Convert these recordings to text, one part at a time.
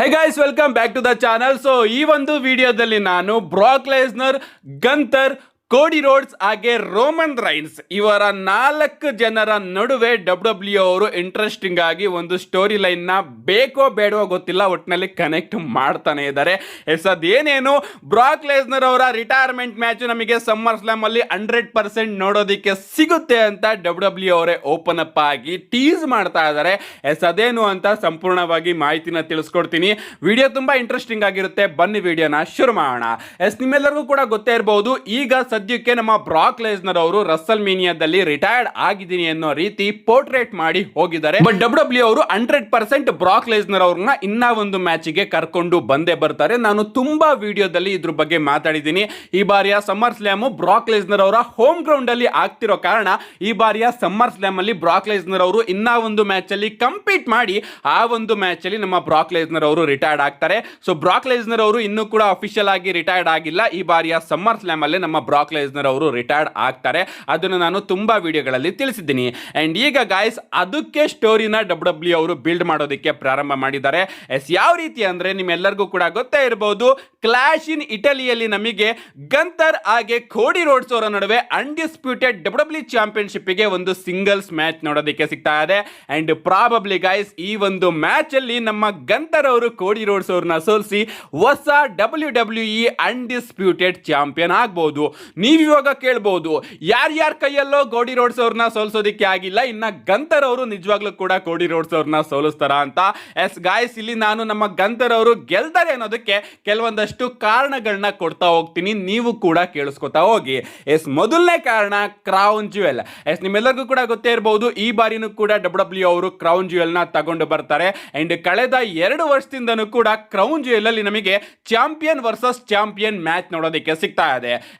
Hey guys, welcome back to the channel. So ಈ ಒಂದು ವಿಡಿಯೋದಲ್ಲಿ ನಾನು Brock Lesnar, Gunther, Cody Rhodes ಹಾಗೆ ರೋಮನ್ ರೈನ್ಸ್ ಇವರ 4 ಜನರ ನಡುವೆ ಡಬ್ಲ್ಯೂ ಅವರು ಇಂಟ್ರೆಸ್ಟಿಂಗ್ ಆಗಿ ಒಂದು ಸ್ಟೋರಿ ಲೈನ್ ನ ಬೇಕೋ ಬೇಡವೋ ಗೊತ್ತಿಲ್ಲ, ಒಟ್ಟಿನಲ್ಲಿ ಕನೆಕ್ಟ್ ಮಾಡ್ತಾನೆ ಇದ್ದಾರೆ. ಅದೇನೇನು ಬ್ರಾಕ್ ಲೆಸ್ನರ್ ಅವರ ರಿಟೈರ್ಮೆಂಟ್ ಮ್ಯಾಚ್ ನಮಗೆ ಸಮ್ಮರ್ ಸ್ಲಾಮ್ ಅಲ್ಲಿ 100% ನೋಡೋದಿಕ್ಕೆ ಸಿಗುತ್ತೆ ಅಂತ ಡಬ್ಲ್ಯೂ ಅವರೇ ಓಪನ್ ಅಪ್ ಆಗಿ ಟೀಸ್ ಮಾಡ್ತಾ ಇದ್ದಾರೆ. ಅದೇನು ಅಂತ ಸಂಪೂರ್ಣವಾಗಿ ಮಾಹಿತಿನ ತಿಳಿಸ್ಕೊಡ್ತೀನಿ. ವಿಡಿಯೋ ತುಂಬಾ ಇಂಟ್ರೆಸ್ಟಿಂಗ್ ಆಗಿರುತ್ತೆ, ಬನ್ನಿ ವಿಡಿಯೋನ ಶುರು ಮಾಡೋಣ. ನಿಮ್ಮೆಲ್ಲರಿಗೂ ಕೂಡ ಗೊತ್ತೇ ಇರಬಹುದು, ಈಗ ಸದ್ಯಕ್ಕೆ ನಮ್ಮ ಬ್ರಾಕ್ ಲೆಸ್ನರ್ ಅವರು ರಸಲ್ ಮೀನಿಯಾದಲ್ಲಿ ರಿಟೈರ್ಡ್ ಆಗಿದ್ದೀನಿ ಅನ್ನೋ ರೀತಿ ಪೋರ್ಟ್ರೇಟ್ ಮಾಡಿ ಹೋಗಿದ್ದಾರೆ. ಬಟ್ ಡಬ್ಲ್ಯೂ ಅವರು 100% ಬ್ರಾಕ್ ಲೆಸ್ನರ್ ಅವ್ರನ್ನ ಇನ್ನ ಒಂದು ಮ್ಯಾಚ್ ಗೆ ಕರ್ಕೊಂಡು ಬಂದೇ ಬರ್ತಾರೆ. ನಾನು ತುಂಬಾ ವಿಡಿಯೋದಲ್ಲಿ ಇದ್ರ ಬಗ್ಗೆ ಮಾತಾಡಿದ್ದೀನಿ. ಈ ಬಾರಿಯ ಸಮ್ಮರ್ ಸ್ಲಾಮ್ ಬ್ರಾಕ್ ಲೆಸ್ನರ್ ಅವರ ಹೋಮ್ ಗ್ರೌಂಡ್ ಅಲ್ಲಿ ಆಗ್ತಿರೋ ಕಾರಣ ಈ ಬಾರಿಯ ಸಮ್ಮರ್ ಸ್ಲಾಮ್ ಅಲ್ಲಿ ಬ್ರಾಕ್ ಲೆಸ್ನರ್ ಅವರು ಇನ್ನ ಒಂದು ಮ್ಯಾಚ್ ಅಲ್ಲಿ ಕಂಪೀಟ್ ಮಾಡಿ ಆ ಒಂದು ಮ್ಯಾಚ್ ಅಲ್ಲಿ ನಮ್ಮ ಬ್ರಾಕ್ ಲೆಸ್ನರ್ ಅವರು ರಿಟೈರ್ಡ್ ಆಗ್ತಾರೆ. ಸೊ ಬ್ರಾಕ್ ಲೆಸ್ನರ್ ಅವರು ಇನ್ನೂ ಕೂಡ ಅಫಿಷಿಯಲ್ ಆಗಿ ರಿಟೈರ್ಡ್ ಆಗಿಲ್ಲ. ಈ ಬಾರಿಯ ಸಮ್ಮರ್ ಸ್ಲಾಮ್ ಅಲ್ಲಿ ನಮ್ಮ ಬ್ರಾಕ್ ಲೆಸ್ನರ್ ಅವರು ರಿಟೈರ್ಡ್ ಆಗ್ತಾರೆ. ಅದನ್ನು ನಾನು ತುಂಬಾ ವಿಡಿಯೋಗಳಲ್ಲಿ ತಿಳಿಸಿದ್ದೀನಿ. ಅಂಡ್ ಈಗ ಗಾಯ್ಸ್, ಅದಕ್ಕೆ ಸ್ಟೋರಿನ ಡಬ್ಲ್ಯೂ ಅವರು ಬಿಲ್ಡ್ ಮಾಡೋದಕ್ಕೆ ಪ್ರಾರಂಭ ಮಾಡಿದ್ದಾರೆ. ಯಾವ ರೀತಿ ಅಂದ್ರೆ ನಿಮ್ಮೆಲ್ಲರಿಗೂ ಕೂಡ ಗೊತ್ತೇ ಇರಬಹುದು, ಕ್ಲಾಶ್ ಇನ್ ಇಟಲಿಯಲ್ಲಿ ನಮಗೆ ಗಂತರ್ ಹಾಗೆ ಕೋಡಿ ರೋಡ್ಸ್ ಅವರ ನಡುವೆ ಅನ್ಡಿಸ್ಪ್ಯೂಟೆಡ್ ಡಬ್ಲ್ಯೂ ಚಾಂಪಿಯನ್ಶಿಪ್ ಗೆ ಒಂದು ಸಿಂಗಲ್ಸ್ ಮ್ಯಾಚ್ ನೋಡೋದಕ್ಕೆ ಸಿಗ್ತಾ ಇದೆ. ಅಂಡ್ ಪ್ರಾಬಬ್ಲಿ ಗಾಯ್ಸ್, ಈ ಒಂದು ಮ್ಯಾಚ್ ಅಲ್ಲಿ ನಮ್ಮ ಗಂತರ್ ಅವರು ಕೋಡಿ ರೋಡ್ಸ್ ಅವ್ರನ್ನ ಸೋಲಿಸಿ ಹೊಸ WWE ಅನ್ಡಿಸ್ಪ್ಯೂಟೆಡ್ ಚಾಂಪಿಯನ್ ಆಗ್ಬಹುದು. ನೀವಿವಾಗ ಕೇಳಬಹುದು, ಯಾರ್ಯಾರ ಕೈಯಲ್ಲೋ ಕೋಡಿ ರೋಡ್ಸ್ ಅವ್ರನ್ನ ಸೋಲಿಸೋದಿಕ್ಕೆ ಆಗಿಲ್ಲ, ಇನ್ನ ಗಂತರ್ ಅವರು ನಿಜವಾಗ್ಲೂ ಕೂಡ ಕೋಡಿ ರೋಡ್ಸ್ ಅವ್ರನ್ನ ಸೋಲಿಸ್ತಾರ ಅಂತ. ಗಾಯ್ಸ್, ಇಲ್ಲಿ ನಾನು ನಮ್ಮ ಗಂತರ್ ಅವರು ಗೆಲ್ತಾರೆ ಅನ್ನೋದಕ್ಕೆ ಕೆಲವೊಂದಷ್ಟು ಕಾರಣಗಳನ್ನ ಕೊಡ್ತಾ ಹೋಗ್ತೀನಿ, ನೀವು ಕೂಡ ಕೇಳಿಸ್ಕೊತಾ ಹೋಗಿ. ಮೊದಲನೇ ಕಾರಣ ಕ್ರೌನ್ ಜ್ಯುವೆಲ್. ನಿಮ್ಮೆಲ್ಲರಿಗೂ ಕೂಡ ಗೊತ್ತೇ ಇರಬಹುದು, ಈ ಬಾರಿನೂ ಕೂಡ ಡಬ್ಲ್ಯೂ ಅವರು ಕ್ರೌನ್ ಜ್ಯುವೆಲ್ ನ ತಗೊಂಡು ಬರ್ತಾರೆ. ಅಂಡ್ ಕಳೆದ 2 ವರ್ಷದಿಂದನೂ ಕೂಡ ಕ್ರೌನ್ ಜ್ಯುವೆಲ್ ಅಲ್ಲಿ ನಮಗೆ ಚಾಂಪಿಯನ್ ವರ್ಸಸ್ ಚಾಂಪಿಯನ್ ಮ್ಯಾಚ್ ನೋಡೋದಕ್ಕೆ ಸಿಗ್ತಾ ಇದೆ.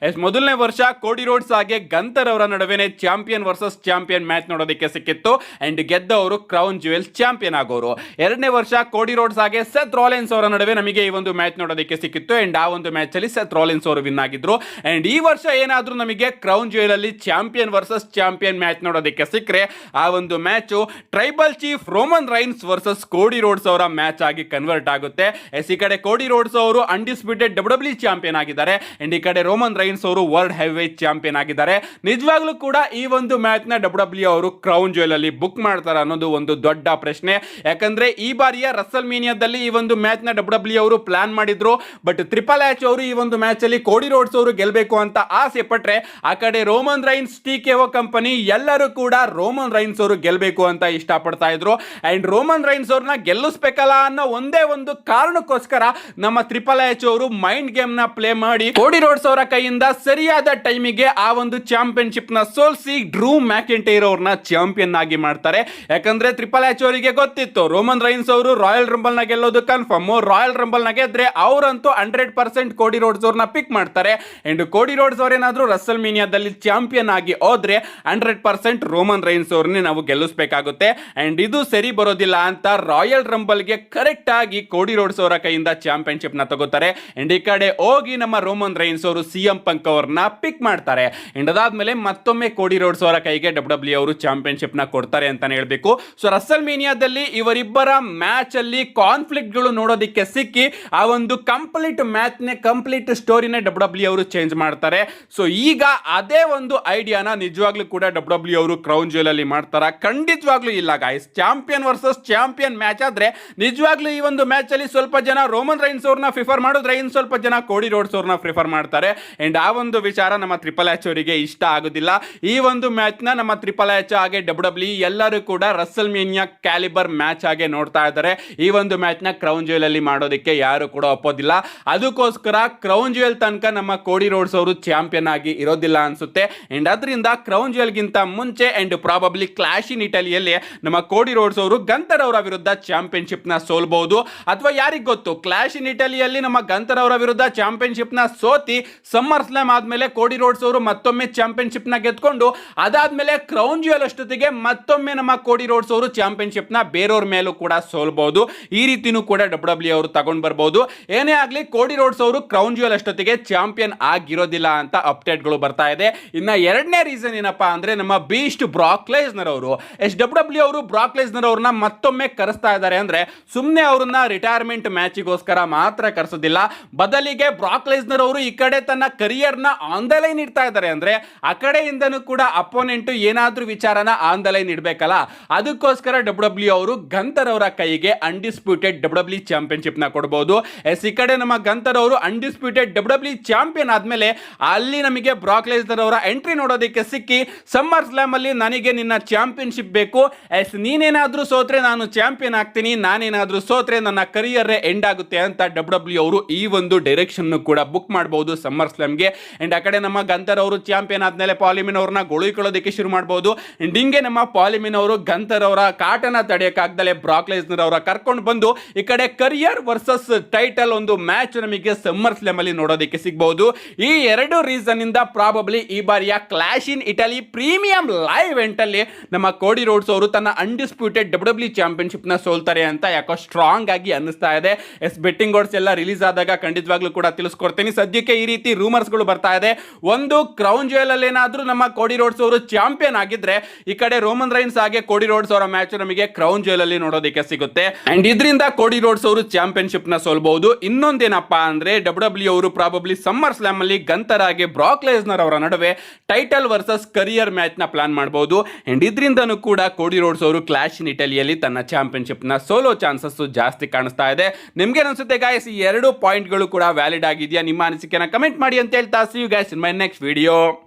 ಮೊದಲನೇ ವರ್ಷ ಕೋಡಿ ರೋಡ್ಸ್ ಹಾಗೆ ಗಂತರ್ ಅವರ ನಡುವೆ ಚಾಂಪಿಯನ್ ವರ್ಸಸ್ ಚಾಂಪಿಯನ್ ಮ್ಯಾಚ್ ನೋಡೋದಕ್ಕೆ ಸಿಕ್ಕಿತ್ತು. ಅಂಡ್ ಗೆದ್ದವರು ಕ್ರೌನ್ ಜ್ಯುವೆಲ್ ಚಾಂಪಿಯನ್ ಆಗೋರು. 2ನೇ ವರ್ಷ ಕೋಡಿ ರೋಡ್ಸ್ ಹಾಗೆ ಸೆತ್ ರಾಲಿನ್ಸ್ ಅವರ ನಡುವೆ ನಮಗೆ ಈ ಒಂದು ಮ್ಯಾಚ್ ನೋಡೋದಕ್ಕೆ ಸಿಕ್ಕಿತ್ತು. ಅಂಡ್ ಆ ಒಂದು ಮ್ಯಾಚ್ ಅಲ್ಲಿ ಸೆತ್ ರಾಲಿನ್ಸ್ ಅವರು ವಿನ್ ಆಗಿದ್ರು. ಅಂಡ್ ಈ ವರ್ಷ ಏನಾದ್ರೂ ನಮಗೆ ಕ್ರೌನ್ ಜ್ಯುವೆಲ್ ಅಲ್ಲಿ ಚಾಂಪಿಯನ್ ವರ್ಸಸ್ ಚಾಂಪಿಯನ್ ಮ್ಯಾಚ್ ನೋಡೋದಕ್ಕೆ ಸಿಕ್ಕರೆ ಆ ಒಂದು match tribal chief Roman Reigns versus ಕೋಡಿ ರೋಡ್ಸ್ ಅವರ ಮ್ಯಾಚ್ ಆಗಿ ಕನ್ವರ್ಟ್ ಆಗುತ್ತೆ. ಈ ಕಡೆ ಕೋಡಿ ರೋಡ್ಸ್ ಅವರು ಅನ್ಡಿಸ್ಪ್ಯೂಟೆಡ್ ಡಬ್ಲ್ಯೂ ಚಾಂಪಿಯನ್ ಆಗಿದ್ದಾರೆ. ಅಂಡ್ ಈ ಕಡೆ ರೋಮನ್ ರೈನ್ಸ್ ಅವರು ವರ್ಲ್ಡ್ ಹೆವಿವೇಟ್ ಚಾಂಪಿಯನ್ ಆಗಿದ್ದಾರೆ. ನಿಜವಾಗ್ಲೂ ಕೂಡ ಈ ಒಂದು ಮ್ಯಾಚ್ ನ ಡಬ್ಲ್ಯೂ ಅವರು ಕ್ರೌನ್ ಜ್ಯುವೆಲ್ ಅಲ್ಲಿ ಬುಕ್ ಮಾಡ್ತಾರೆ ಅನ್ನೋದು ಒಂದು ದೊಡ್ಡ ಪ್ರಶ್ನೆ. ಯಾಕಂದ್ರೆ ಈ ಬಾರಿಯ ರಸಲ್ ಮೀನಿಯಾದಲ್ಲಿ ಈ ಒಂದು ಮ್ಯಾಚ್ ನ ಡಬ್ಲ್ಯೂ ಅವರು ಪ್ಲಾನ್ ಮಾಡಿದ್ರು. ಬಟ್ ಟ್ರಿಪಲ್ ಎಚ್ ಅವರು ಈ ಒಂದು ಮ್ಯಾಚ್ ಅಲ್ಲಿ ಕೋಡಿ ರೋಡ್ಸ್ ಅವರು ಗೆಲ್ಲಬೇಕು ಅಂತ ಆಸೆ ಪಟ್ರೆ, ಆ ಕಡೆ ರೋಮನ್ ರೈನ್ಸ್ TKO ಕಂಪನಿ ಎಲ್ಲರೂ ಕೂಡ ರೋಮನ್ ರೈನ್ಸ್ ಅವರು ಗೆಲ್ಲಬೇಕು ಅಂತ ಇಷ್ಟಪಡ್ತಾ ಇದ್ರು. ಅಂಡ್ ರೋಮನ್ ರೈನ್ಸ್ ಅವ್ರನ್ನ ಗೆಲ್ಲಿಸಬೇಕಲ್ಲ ಅನ್ನೋ ಒಂದೇ ಒಂದು ಕಾರಣಕ್ಕೋಸ್ಕರ ನಮ್ಮ ಟ್ರಿಪಲ್ ಎಚ್ ಅವರು ಮೈಂಡ್ ಗೇಮ್ ನ ಪ್ಲೇ ಮಾಡಿ ಕೋಡಿ ರೋಡ್ಸ್ ಅವರ ಕೈಯಿಂದ ಸರಿಯಾದ ಟೈಮಿಗೆ ಆ ಒಂದು ಚಾಂಪಿಯನ್ಶಿಪ್ ನ ಸೋಲಿಸಿ ಡ್ರೂ ಮ್ಯಾಕೆಂಟೈರ್ ಅವ್ರನ್ನ ಚಾಂಪಿಯನ್ ಆಗಿ ಮಾಡ್ತಾರೆ. ಯಾಕಂದ್ರೆ ಟ್ರಿಪಲ್ ಎಚ್ ಅವರಿಗೆ ಗೊತ್ತಿತ್ತು, ರೋಮನ್ ರೈನ್ಸ್ ಅವರು ರಾಯಲ್ ರಂಬಲ್ ನ ಗೆಲ್ಲೋದು ಕನ್ಫರ್ಮ್. ರಾಯಲ್ ರಂಬಲ್ ನ ಗೆದ್ರೆ ಅವರಂತೂ 100% ಕೋಡಿ ರೋಡ್ಸ್ ಅವ್ರನ್ನ ಪಿಕ್ ಮಾಡ್ತಾರೆ. ಅಂಡ್ ಕೋಡಿ ರೋಡ್ಸ್ ಅವರೇನಾದ್ರೂ ರಸಲ್ ಮೀನಿಯಾದಲ್ಲಿ ಚಾಂಪಿಯನ್ ಆಗಿ ಹೋದ್ರೆ 100% ರೋಮನ್ ರೈನ್ಸ್ ಅವ್ರನ್ನೇ ನಾವು ಗೆಲ್ಲಿಸಬೇಕಾಗುತ್ತೆ. ಅಂಡ್ ಇದು ಸರಿ ಬರೋದಿಲ್ಲ ಅಂತ ರಾಯಲ್ ರಂಬಲ್ ಗೆ ಕರೆಕ್ಟ್ ಆಗಿ ಕೋಡಿ ರೋಡ್ಸ್ ಅವರ ಕೈಯಿಂದ ಚಾಂಪಿಯನ್ಶಿಪ್ ನ ತಗೋತಾರೆ. ಅಂಡ್ ಈ ಕಡೆ ಹೋಗಿ ನಮ್ಮ ರೋಮನ್ ರೈನ್ಸ್ ಅವರು CM ಪಂಕ್ ಅವ್ರನ್ನ ಪಿಕ್ ಮಾಡ್ತಾರೆ. ಅಂಡ್ ಅದಾದ್ಮೇಲೆ ಮತ್ತೊಮ್ಮೆ ಕೋಡಿ ರೋಡ್ಸ್ ಅವರ ಕೈಗೆ ಡಬ್ಲ್ಯೂ ಅವರು ಚಾಂಪಿಯನ್ಶಿಪ್ ನ ಕೊಡ್ತಾರೆ ಅಂತಾನೆ ಹೇಳ್ಬೇಕು. ಸೊ ರಸಲ್ ಮೀನಿಯಾದಲ್ಲಿ ಇವರಿಬ್ಬರ ಮ್ಯಾಚ್ ಅಲ್ಲಿ ಕಾನ್ಫ್ಲಿಕ್ಟ್ ಗಳು ನೋಡೋದಕ್ಕೆ ಸಿಕ್ಕಿ ಆ ಒಂದು ಕಂಪ್ಲೀಟ್ ಮ್ಯಾಚ್ ನೇ ಕಂಪ್ಲೀಟ್ ಸ್ಟೋರಿನೇ ಡಬ್ಲ್ಯೂ ಅವರು ಚೇಂಜ್ ಮಾಡ್ತಾರೆ. ಸೊ ಈಗ ಅದೇ ಒಂದು ಐಡಿಯಾನ ನಿಜವಾಗ್ಲೂ ಕೂಡ ಡಬ್ಲ್ಯೂ ಅವರು ಕ್ರೌನ್ ಜ್ಯುವೆಲ್ ಅಲ್ಲಿ ಮಾಡ್ತಾರ? ಖಂಡಿತವಾಗ್ಲೂ ಇಲ್ಲ guys. Champion versus champion match ಆದ್ರೆ ನಿಜವಾಗ್ಲೂ ಈ ಒಂದು ಮ್ಯಾಚ್ ಅಲ್ಲಿ ಸ್ವಲ್ಪ ಜನ ರೋಮನ್ ರೈನ್ಸ್ ಅವ್ರನ್ನ ಪ್ರಿಫರ್ ಮಾಡಿದ್ರೆ, ಇನ್ ಸ್ವಲ್ಪ ಜನ ಕೋಡಿ ರೋಡ್ಸ್ ಅವ್ರನ್ನ ಪ್ರಿಫರ್ ಮಾಡ್ತಾರೆ. ಅಂಡ್ ಆ ಒಂದು ವಿಚಾರ ನಮ್ಮ ಟ್ರಿಪಲ್ ಎಚ್ ಅವರಿಗೆ ಇಷ್ಟ ಆಗೋದಿಲ್ಲ. ಈ ಒಂದು ಮ್ಯಾಚ್ ನ ನಮ್ಮ ಟ್ರಿಪಲ್ ಎಚ್ ಹಾಗೆ ಡಬ್ಲ್ಯೂ ಎಲ್ಲರೂ ಕೂಡ ರಸಲ್ ಮೇನಿಯಾ ಕ್ಯಾಲಿಬರ್ ಮ್ಯಾಚ್ ಆಗಿ ನೋಡ್ತಾ ಇದ್ದಾರೆ. ಈ ಒಂದು ಮ್ಯಾಚ್ ನ ಕ್ರೌನ್ ಜ್ಯುವೆಲ್ ಅಲ್ಲಿ ಮಾಡೋದಕ್ಕೆ ಯಾರು ಕೂಡ ಒಪ್ಪೋದಿಲ್ಲ. ಅದಕ್ಕೋಸ್ಕರ ಕ್ರೌನ್ ಜ್ಯುವೆಲ್ ತನಕ ನಮ್ಮ ಕೋಡಿ ರೋಡ್ಸ್ ಅವರು ಚಾಂಪಿಯನ್ ಆಗಿ ಇರೋದಿಲ್ಲ ಅನ್ಸುತ್ತೆ. ಅಂಡ್ ಅದರಿಂದ ಕ್ರೌನ್ ಜ್ಯುವೆಲ್ ಗಿಂತ ಮುಂಚೆ ಅಂಡ್ ಪ್ರಾಬಬ್ಲಿ ಕ್ಲಾಶ್ ಇನ್ ಇಟಲಿಯಲ್ಲಿ ನಮ್ಮ ಕೋಡಿ ರೋಡ್ಸ್ ಅವರು ಗಂತರ್ ಅವರ ವಿರುದ್ಧ ಚಾಂಪಿಯನ್ಶಿಪ್ ನ ಸೋಲ್ಬಹುದು. ಅಥವಾ ಯಾರಿಗ್ ಗೊತ್ತು, ಕ್ಲಾಶ್ ಇನ್ ಇಟಲಿಯಲ್ಲಿ ನಮ್ಮ ಗಂತರ್ ಅವರ ವಿರುದ್ಧ ಚಾಂಪಿಯನ್ಶಿಪ್ ನ ಸೋತಿ ಸಮ್ಮರ್ ಸ್ಲಾಮ್ ಆದ್ಮೇಲೆ ಆದ್ಮೇಲೆ ಕೋಡಿ ರೋಡ್ಸ್ ಅವರು ಮತ್ತೊಮ್ಮೆ ಚಾಂಪಿಯನ್ಶಿಪ್ ನ ಗೆದ್ಕೊಂಡು ಅದಾದ್ಮೇಲೆ ಕ್ರೌನ್ ಜ್ಯುವೆಲ್ ಅಷ್ಟೊತ್ತಿಗೆ ಮತ್ತೊಮ್ಮೆ ನಮ್ಮ ಕೋಡಿ ರೋಡ್ಸ್ ಅವರು ಚಾಂಪಿಯನ್ಶಿಪ್ ನ ಬೇರೆಯವ್ರ ಮೇಲೂ ಕೂಡ ಸೋಲ್ಬಹುದು. ಈ ರೀತಿನೂ ಕೂಡ ಡಬ್ಲ್ಯೂ ಅವರು ತಗೊಂಡ್ ಬರ್ಬೋದು. ಏನೇ ಆಗ್ಲಿ ಕೋಡಿ ರೋಡ್ಸ್ ಅವರು ಕ್ರೌನ್ ಜ್ಯುವೆಲ್ ಅಷ್ಟೊತ್ತಿಗೆ ಚಾಂಪಿಯನ್ ಆಗಿರೋದಿಲ್ಲ ಅಂತ ಅಪ್ಡೇಟ್ ಗಳು ಬರ್ತಾ ಇದೆ. ಇನ್ನ ಎರಡನೇ ರೀಸನ್ ಏನಪ್ಪಾ ಅಂದ್ರೆ ನಮ್ಮ ಬೀಸ್ಟ್ ಬ್ರಾಕ್ ಲೆಸ್ನರ್ ಅವರು ಡಬ್ಲ್ಯೂ ಅವರು ಬ್ರಾಕ್ ಲೆಸ್ನರ್ ಅವ್ರನ್ನ ಮತ್ತೊಮ್ಮೆ ಕರೆಸ್ತಾ ಇದ್ದಾರೆ. ಅಂದ್ರೆ ಸುಮ್ಮನೆ ಅವ್ರನ್ನ ರಿಟೈರ್ಮೆಂಟ್ ಮ್ಯಾಚಿಗೋಸ್ಕರ ಮಾತ್ರ ಕರೆಸೋದಿಲ್ಲ, ಬದಲಿಗೆ ಬ್ರಾಕ್ ಲೆಸ್ನರ್ ಅವರು ಈ ಕಡೆ ತನ್ನ ಕರಿಯರ್ ನ ಆನ್ ದ ಲೈನ್ ಇಡ್ತಾ ಇದ್ದಾರೆ. ಅಂದ್ರೆ ಆ ಕಡೆಯಿಂದನೂ ಕೂಡ ಅಪೋನೆಂಟ್ ಏನಾದ್ರೂ ವಿಚಾರನ ಆನ್ ದ ಲೈನ್ ಇಡಬೇಕಲ್ಲ, ಅದಕ್ಕೋಸ್ಕರ ಡಬ್ಲ್ಯೂ ಅವರು ಗಂತರ್ ಅವರ ಕೈಗೆ ಅನ್ಡಿಸ್ಪ್ಯೂಟೆಡ್ ಡಬ್ಲ್ಯೂ ಚಾಂಪಿಯನ್ಶಿಪ್ ನ ಕೊಡಬಹುದು. ಈ ಕಡೆ ನಮ್ಮ ಗಂತರ್ ಅವರು ಅನ್ಡಿಸ್ಪ್ಯೂಟೆಡ್ ಡಬ್ಲ್ಯೂ ಚಾಂಪಿಯನ್ ಆದ್ಮೇಲೆ ಅಲ್ಲಿ ನಮಗೆ ಬ್ರಾಕ್ ಲೆಸ್ನರ್ ಅವರ ಎಂಟ್ರಿ ನೋಡೋದಕ್ಕೆ ಸಿಕ್ಕಿ ಸಮ್ಮರ್ ಸ್ಲಾಮ್ ಅಲ್ಲಿ ನನಗೆ ನಿನ್ನ ಚಾಂಪಿಯನ್ಶಿಪ್ ಬೇಕು, ನೀನೇನಾದ್ರೂ ಸೋತ್ರೆ ನಾನು ಚಾಂಪಿಯನ್ ಆಗ್ತೀನಿ, ನಾನೇನಾದ್ರೂ ಸೋತ್ರೆ ನನ್ನ ಕರಿಯರ್ ಎಂಡ್ ಆಗುತ್ತೆ ಅಂತ ಡಬ್ಲ್ಯೂ ಅವರು ಈ ಒಂದು ಡೈರೆಕ್ಷನ್ ಕೂಡ ಬುಕ್ ಮಾಡಬಹುದು ಸಮ್ಮರ್ ಸ್ಲಾಮ್ಗೆ. ಅಂಡ್ ಆ ಕಡೆ ನಮ್ಮ ಗಂತರ್ ಅವರು ಚಾಂಪಿಯನ್ ಆದ್ಮೇಲೆ ಪಾಲಿಮಿನ್ ಅವ್ರನ್ನ ಗೊಳಿಕೊಳ್ಳೋದಕ್ಕೆ ಶುರು ಮಾಡಬಹುದು. ಅಂಡ್ ಹಿಂಗೆ ನಮ್ಮ ಪಾಲಿಮಿನ್ ಅವರು ಗಂತರ್ ಅವರ ಕಾಟನ ತಡೆಯಕ್ಕಾಗ್ದಲೆ ಬ್ರಾಕ್ ಲೆಸ್ನರ್ ಅವರ ಕರ್ಕೊಂಡು ಬಂದು ಈ ಕಡೆ ಕರಿಯರ್ ವರ್ಸಸ್ ಟೈಟಲ್ ಒಂದು ಮ್ಯಾಚ್ ನಮಗೆ ಸಮ್ಮರ್ ಸ್ಲಾಮ್ ಅಲ್ಲಿ ನೋಡೋದಕ್ಕೆ ಸಿಗಬಹುದು. ಈ ಎರಡು ರೀಸನ್ ಇಂದ ಪ್ರಾಬಬ್ಲಿ ಈ ಬಾರಿಯ ಕ್ಲಾಶ್ ಇನ್ ಇಟಲಿ ಪ್ರೀಮಿಯಂ ಲೈವ್ ಇವೆಂಟ್ ಅಲ್ಲಿ ನಮ್ಮ ಕೋಡಿ ರೋಡ್ಸ್ ಅವರು ತನ್ನ ಅನ್ಡಿಸ್ಪ್ಯೂಟೆಡ್ ಡಬ್ಲ್ಯೂ ಚಾಂಪಿಯನ್ಶಿಪ್ ನ ಸೋಲ್ತಾರೆ ಅಂತ ಯಾಕೋ ಸ್ಟ್ರಾಂಗ್ ಆಗಿ ಅನ್ನಿಸ್ತಾ ಇದೆ. ಬೆಟ್ಟಿಂಗ್ ಓಡ್ಸ್ ಎಲ್ಲ ರಿಲೀಸ್ ಆದಾಗ ಖಂಡಿತವಾಗ್ಲೂ ಕೂಡ ತಿಳಿಸ್ಕೊಡ್ತೀನಿ. ಸದ್ಯಕ್ಕೆ ಈ ರೀತಿ ರೂಮರ್ಸ್ ಗಳು ಬರ್ತಾ ಇದೆ. ಒಂದು ಕ್ರೌನ್ ಜ್ಯುವೆಲ್ ಅಲ್ಲಿ ಏನಾದ್ರೂ ನಮ್ಮ ಕೋಡಿ ರೋಡ್ಸ್ ಅವರು ಚಾಂಪಿಯನ್ ಆಗಿದ್ರೆ ಈ ಕಡೆ ರೋಮನ್ ರೈನ್ಸ್ ಹಾಗೆ ಕೋಡಿ ರೋಡ್ಸ್ ಅವರ ಮ್ಯಾಚ್ ನಮಗೆ ಕ್ರೌನ್ ಜ್ಯುವೆಲ್ ಅಲ್ಲಿ ನೋಡೋದಕ್ಕೆ ಸಿಗುತ್ತೆ. ಅಂಡ್ ಇದರಿಂದ ಕೋಡಿ ರೋಡ್ಸ್ ಅವರು ಚಾಂಪಿಯನ್ಶಿಪ್ ನ ಸೋಲ್ಬಹುದು. ಇನ್ನೊಂದೇನಪ್ಪಾ ಅಂದ್ರೆ ಡಬ್ಲ್ಯೂ ಅವರು ಪ್ರಾಬಬ್ಲಿ ಸಮ್ಮರ್ ಸ್ಲಾಮ್ ಅಲ್ಲಿ ಗಂತರ್ ಹಾಗೆ ಬ್ರಾಕ್ ಲೆಸ್ನರ್ ಅವರ ನಡುವೆ ಟೈಟಲ್ ವರ್ಸಸ್ ಕರಿಯರ್ ಮ್ಯಾಚ್ ನ ಪ್ಲಾನ್ ಮಾಡಬಹುದು. ಅಂಡ್ ಇದರಿಂದನೂ ಕೂಡ ಕೋಡಿ ರೋಡ್ಸ್ ಅವರು ಕ್ಲಾಶ್ ಇನ್ ಇಟಲಿಯಲ್ಲಿ ತನ್ನ ಚಾಂಪಿಯನ್ಶಿಪ್ ನ ಸೋಲೋ ಚಾನ್ಸಸ್ ಜಾಸ್ತಿ ಕಾಣಿಸ್ತಾ ಇದೆ. ನಿಮ್ಗೆ ಅನ್ಸುತ್ತೆ ಗಾಯ್ಸ್ ಈ ಎರಡು ಪಾಯಿಂಟ್ ಗಳು ಕೂಡ ವ್ಯಾಲಿಡ್ ಆಗಿದೆಯಾ? ನಿಮ್ಮ ಅನಿಸಿಕೆನ ಕಮೆಂಟ್ ಮಾಡಿ ಅಂತ ಹೇಳ್ತಾ see you guys in my next video.